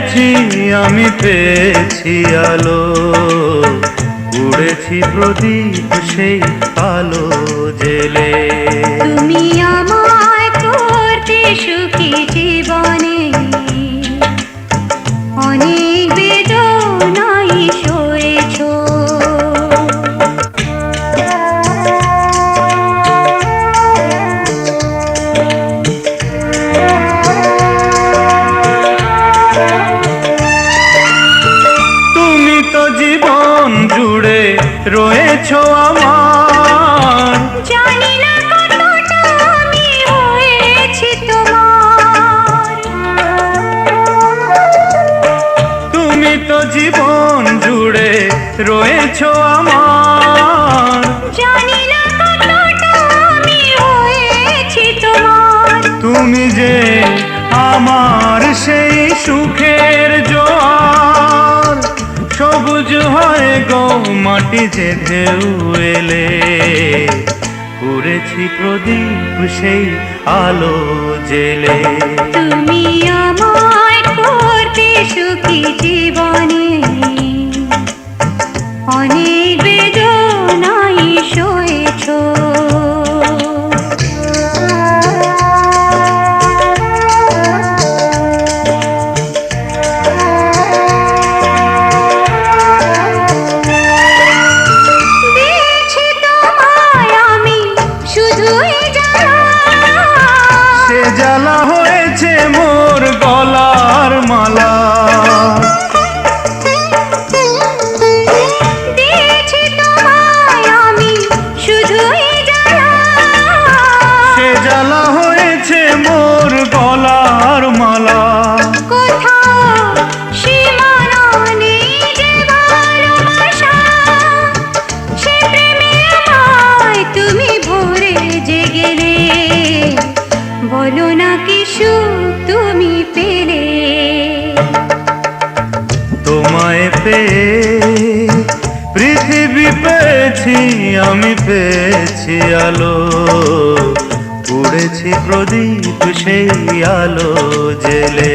পেয়েছি, আমি পেয়েছি আলো, উড়েছি প্রদীপ সেই আলো জেলে। তুমি আমায় করতে সুখী জীবনে, অনেক বেদনাই সয়েছ। তুমি তো জীবন জুড়ে রয়েছো আমার, জানি না কতটা আমি হয়েছি তোমার। তুমি তো জীবন জুড়ে রয়েছো আমার, জানি না কতটা আমি হয়েছি তোমার। তুমি যে আমার সেই সুখের জোয়ার, সবুজ হয় গো মাটি যে ঢেউ এলে, উড়েছি প্রদীপ সেই আলো জেলে। তুমি আমায় করতে সুখী জীবনে, অনেক বেদনাই সয়েছ। দিয়েছি তোমায় আমি শুধুই জ্বালা, সে জ্বালা হয়েছে মোর গলার মালা। দিয়েছি তোমায় আমি শুধুই জ্বালা, সে জ্বালা হয়েছে মোর গলার মালা। কোথাও সীমানা নেই যে ভালোবাসা, সে প্রেমে আমায় তুমি ভরে যে গেলে। বলো না কি সুখ তুমি পেলে। তোমায় পেয়ে পৃথিবী পেয়েছি, আমি পেয়েছি আলো, উড়েছি প্রদীপ সেই আলো জেলে।